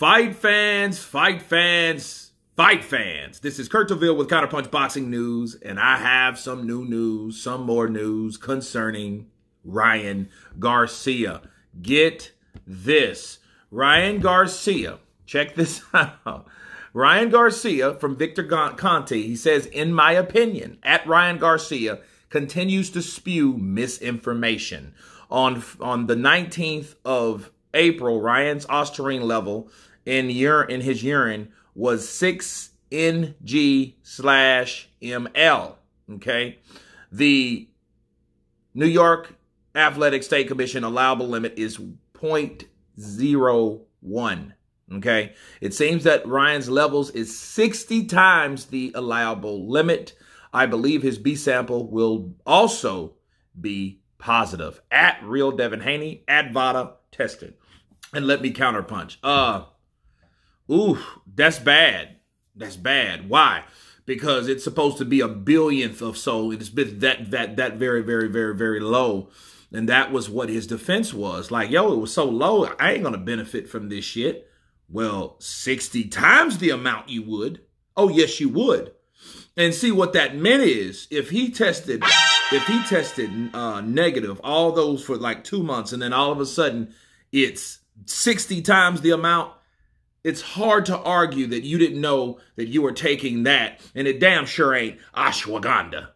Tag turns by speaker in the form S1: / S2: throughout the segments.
S1: Fight fans, fight fans, fight fans. This is Kurt DeVille with Counterpunch Boxing News, and I have some new news, some more news concerning Ryan Garcia. Get this. Ryan Garcia, check this out. Ryan Garcia from Victor Conte, he says, in my opinion, at Ryan Garcia, continues to spew misinformation. On the 19th of April, Ryan's Osterine level in his urine was 6 ng/ml. Okay, the New York Athletic State Commission allowable limit is 0.01. Okay, it seems that Ryan's levels is 60 times the allowable limit. I believe his B sample will also be positive. At Real Devin Haney, at Vada, tested. And let me counterpunch. That's bad. That's bad. Why? Because it's supposed to be a billionth of so. It's been that very, very, very, very low. And that was what his defense was. Like, yo, it was so low, I ain't going to benefit from this shit. Well, 60 times the amount you would. Oh, yes, you would. And see what that meant is if he tested negative, all those for like 2 months, and then all of a sudden it's 60 times the amount, it's hard to argue that you didn't know that you were taking that, and it damn sure ain't ashwagandha.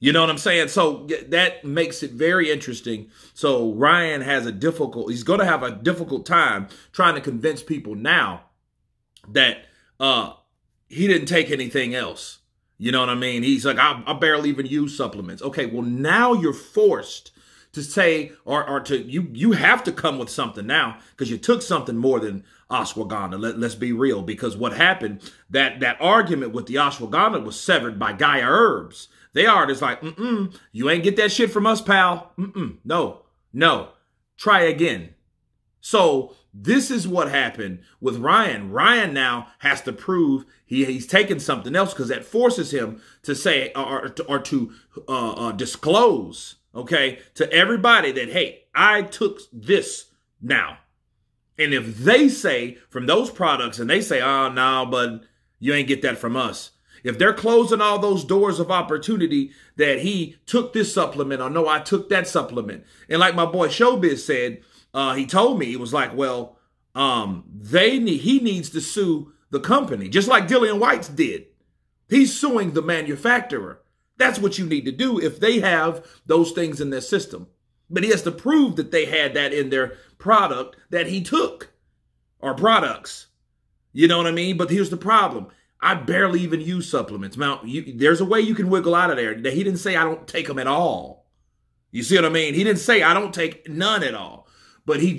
S1: You know what I'm saying? So that makes it very interesting. So Ryan has he's going to have a difficult time trying to convince people now that he didn't take anything else. You know what I mean? He's like, I barely even use supplements. Okay, well, now you're forced to say, you have to come with something now because you took something more than ashwagandha. Let's be real, because what happened, that argument with the ashwagandha was severed by Garcia'S. They are just like, you ain't get that shit from us, pal. No. Try again. So this is what happened with Ryan. Ryan now has to prove he's taken something else because that forces him to say or to disclose, okay, to everybody that, hey, I took this now. And if they say from those products and they say, oh, no, but you ain't get that from us. If they're closing all those doors of opportunity that he took this supplement or no, I took that supplement. And like my boy Showbiz said, he told me, he was like, well, he needs to sue the company, just like Dillian White's did. He's suing the manufacturer. That's what you need to do if they have those things in their system. But he has to prove that they had that in their product that he took or products. You know what I mean? But here's the problem. I barely even use supplements. Now, there's a way you can wiggle out of there. He didn't say I don't take them at all. You see what I mean? He didn't say I don't take none at all. But he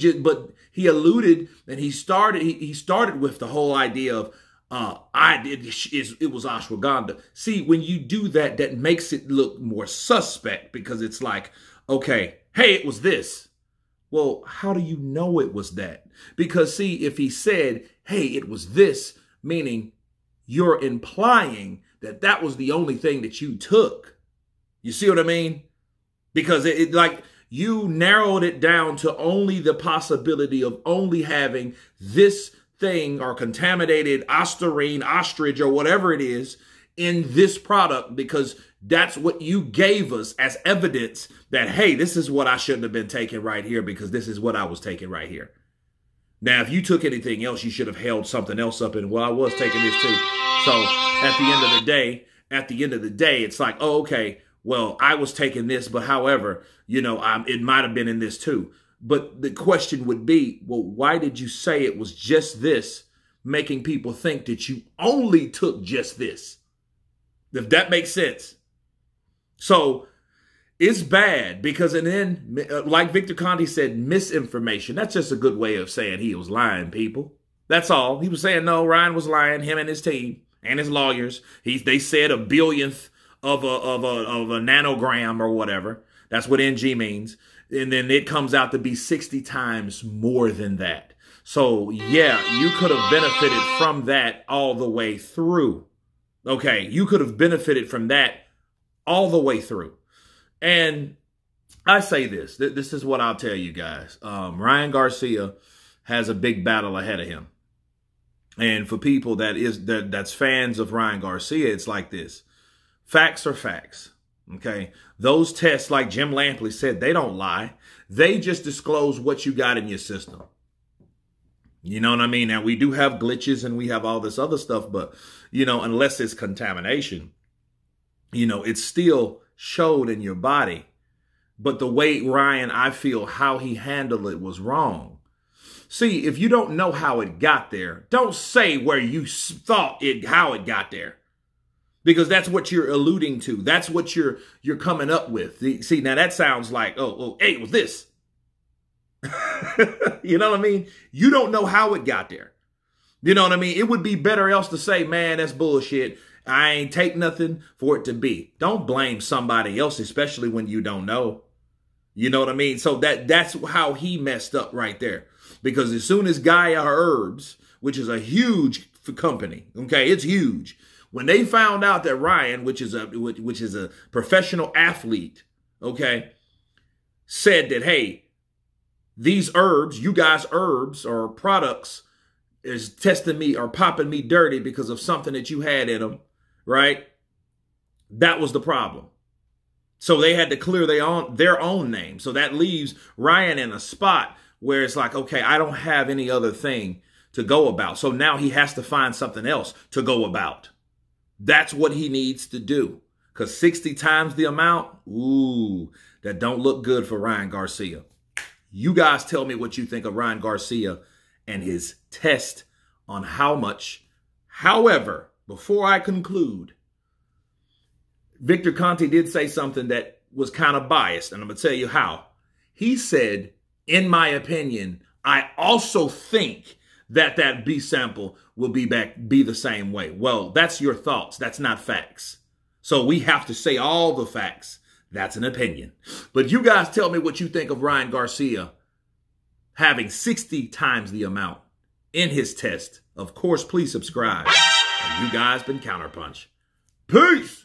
S1: alluded and he started with the whole idea of it was ashwagandha. See, when you do that, that makes it look more suspect because it's like, okay, hey, it was this. Well, how do you know it was that? Because see, if he said, hey, it was this, meaning you're implying that that was the only thing that you took. You see what I mean? Because it like you narrowed it down to only the possibility of only having this thing or contaminated Osterine, ostrich, or whatever it is in this product because that's what you gave us as evidence that, hey, this is what I shouldn't have been taking right here because this is what I was taking right here. Now, if you took anything else, you should have held something else up and, well, I was taking this too. So at the end of the day, it's like, oh, okay, well, I was taking this, but however, you know, it might have been in this too. But the question would be, well, why did you say it was just this, making people think that you only took just this? If that makes sense. So it's bad because, and then, like Victor Conte said, misinformation. That's just a good way of saying he was lying, people. That's all. He was saying, no, Ryan was lying, him and his team and his lawyers. They said a billionth of a nanogram or whatever. That's what NG means. And then it comes out to be 60 times more than that. So, yeah, you could have benefited from that all the way through. Okay, you could have benefited from that all the way through. And I say this. This is what I'll tell you guys. Ryan Garcia has a big battle ahead of him. And for people that's fans of Ryan Garcia, it's like this. Facts are facts. Okay. Those tests, like Jim Lampley said, they don't lie. They just disclose what you got in your system. You know what I mean? Now, we do have glitches and we have all this other stuff, but, you know, unless it's contamination, you know, it's still showed in your body. But the way Ryan, I feel how he handled it was wrong. See, if you don't know how it got there, don't say where you thought how it got there. Because that's what you're alluding to. That's what you're coming up with. See, now that sounds like, oh, hey, it was this. You know what I mean? You don't know how it got there. You know what I mean? It would be better else to say, man, that's bullshit. I ain't take nothing for it to be. Don't blame somebody else, especially when you don't know. You know what I mean? So that's how he messed up right there. Because as soon as Garcia'S, which is a huge company, okay, it's huge. When they found out that Ryan, which is a professional athlete, okay, said that, hey, these herbs, you guys' herbs or products is testing me or popping me dirty because of something that you had in them, right? That was the problem. So they had to clear their own name. So that leaves Ryan in a spot where it's like, okay, I don't have any other thing to go about. So now he has to find something else to go about. That's what he needs to do. Because 60 times the amount, ooh, that don't look good for Ryan Garcia. You guys tell me what you think of Ryan Garcia and his test on how much. However, before I conclude, Victor Conte did say something that was kind of biased, and I'm going to tell you how. He said, in my opinion, I also think that B sample will be the same way. Well, that's your thoughts. That's not facts. So we have to say all the facts. That's an opinion. But you guys tell me what you think of Ryan Garcia having 60 times the amount in his test. Of course, please subscribe. And you guys been Counterpunch. Peace!